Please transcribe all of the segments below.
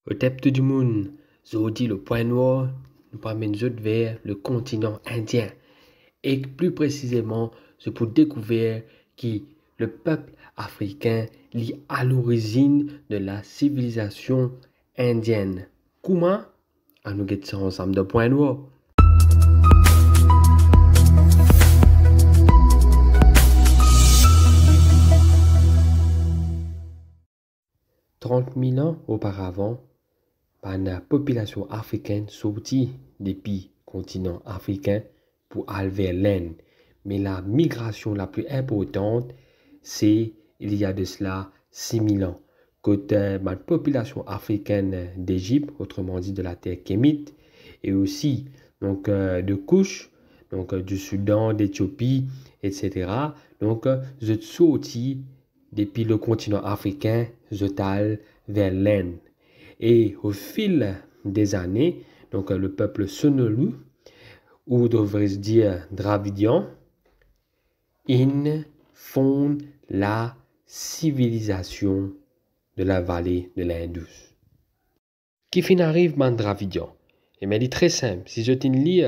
Au début du monde, aujourd'hui le point noir nous amène vers le continent indien. Et plus précisément, c'est pour découvrir que le peuple africain est à l'origine de la civilisation indienne. Comment? À nous guetter ensemble de point noir. Trente 000 ans auparavant, la population africaine sortit depuis le continent africain pour aller vers l'Inde. Mais la migration la plus importante, c'est il y a de cela 6 000 ans. Côté la population africaine d'Égypte, autrement dit de la terre kémite, et aussi donc, de Couche, donc du Soudan, d'Éthiopie, etc. Donc, je sortis depuis le continent africain, je allé vers l'Inde. Et au fil des années, donc le peuple Sonolou, ou devrais-je dire Dravidian, ils font la civilisation de la vallée de l'Indus. Qui fin arrive man Dravidian? Et bien, il est très simple. Si je lis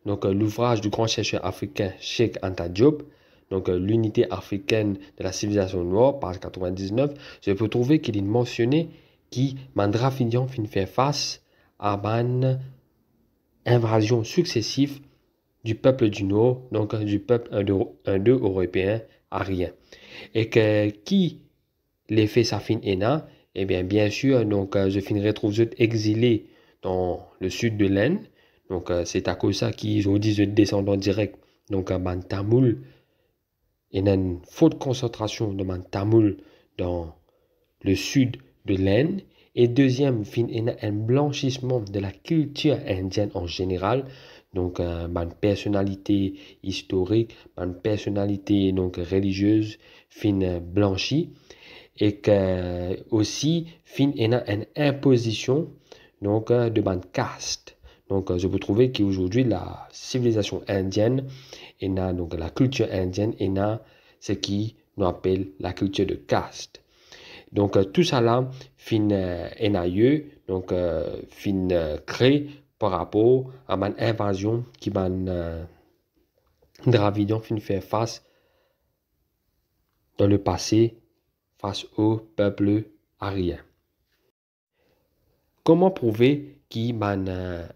donc l'ouvrage du grand chercheur africain Cheikh Anta Diop, donc l'unité africaine de la civilisation noire, page 99, je peux trouver qu'il est mentionné qui Dravidian fin faire face à une invasion successive du peuple du Nord, donc du peuple indo-européen arien. Et que qui les fait sa fin ena? Eh bien sûr, donc je finirai trouver exilé dans le sud de l'Inde. Donc c'est à cause de ça qu'ils ont dit descendant direct. Donc man Tamoul, il y a une forte concentration de man Tamoul dans le sud de l'Inde. Et deuxième, il y a un blanchissement de la culture indienne en général. Donc, ma personnalité historique, ma personnalité donc religieuse, fin blanchie. Et que aussi, il y a une imposition donc, de ma caste. Donc, je peux trouver qu'aujourd'hui, la civilisation indienne, et donc la culture indienne, et ce qui nous appelle la culture de caste. Donc, tout ça là, fin donc, fin créé par rapport à une invasion qui m'a Dravidian fin faire face dans le passé face au peuple arien. Comment prouver qu'il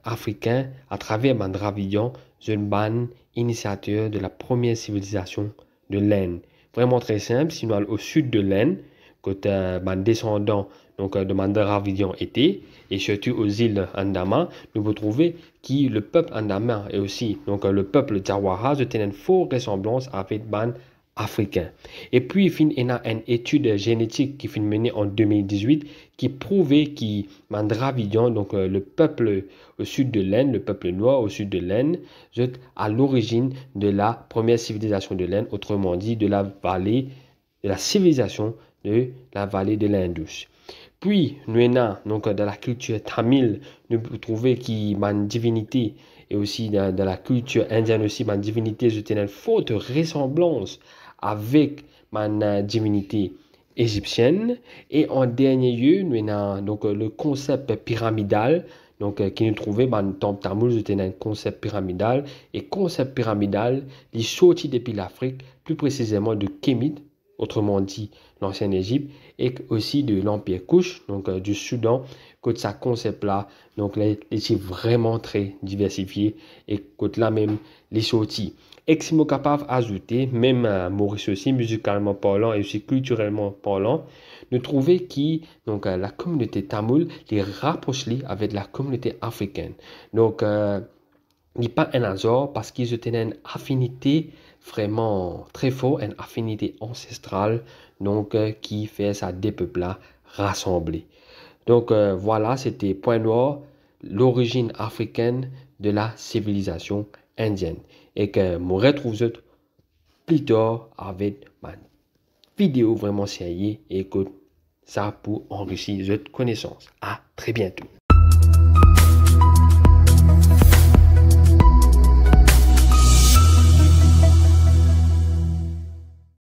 africain à travers man Dravidian, un initiateur de la première civilisation de l'Inde? Vraiment très simple, si nous allons au sud de l'Inde, côté descendant donc de Dravidian était, et surtout aux îles Andaman, nous pouvons trouver que le peuple Andaman et aussi donc le peuple Jawara ont une forte ressemblance avec ban africain. Et puis il y a une étude génétique qui est menée en 2018 qui prouvait que Dravidian, donc le peuple au sud de l'Inde, le peuple noir au sud de l'Inde, est à l'origine de la première civilisation de l'Inde, autrement dit de la vallée de la civilisation de la vallée de l'Indus. Puis, nous avons donc dans la culture tamile, nous pouvons trouver qu'il y a une divinité, et aussi dans la culture indienne aussi, ma divinité, je une forte ressemblance avec ma divinité égyptienne. Et en dernier lieu, nous avons donc le concept pyramidal, donc qui nous trouvait dans le temple tamoul, c'était un concept pyramidal. Et concept pyramidal, il est sorti depuis l'Afrique, plus précisément de Kémit, autrement dit l'ancienne Égypte, et aussi de l'Empire Couche, donc du Soudan, que ça concept-là, donc là, c'est vraiment très diversifié, et que là même, les sorties. Et si nous sommes capables d'ajouter, même à Maurice aussi, musicalement parlant et aussi culturellement parlant, nous trouvons que donc, la communauté tamoul les rapproche avec la communauté africaine. Donc, il n'est pas un hasard parce qu'ils ont une affinité vraiment très forte, une affinité ancestrale, donc qui fait ça des peuples rassemblés. Donc voilà, c'était Point Noir, l'origine africaine de la civilisation indienne. Et que je me retrouve plus tard avec ma vidéo vraiment sérieuse et écoute ça pour enrichir votre connaissance. À très bientôt.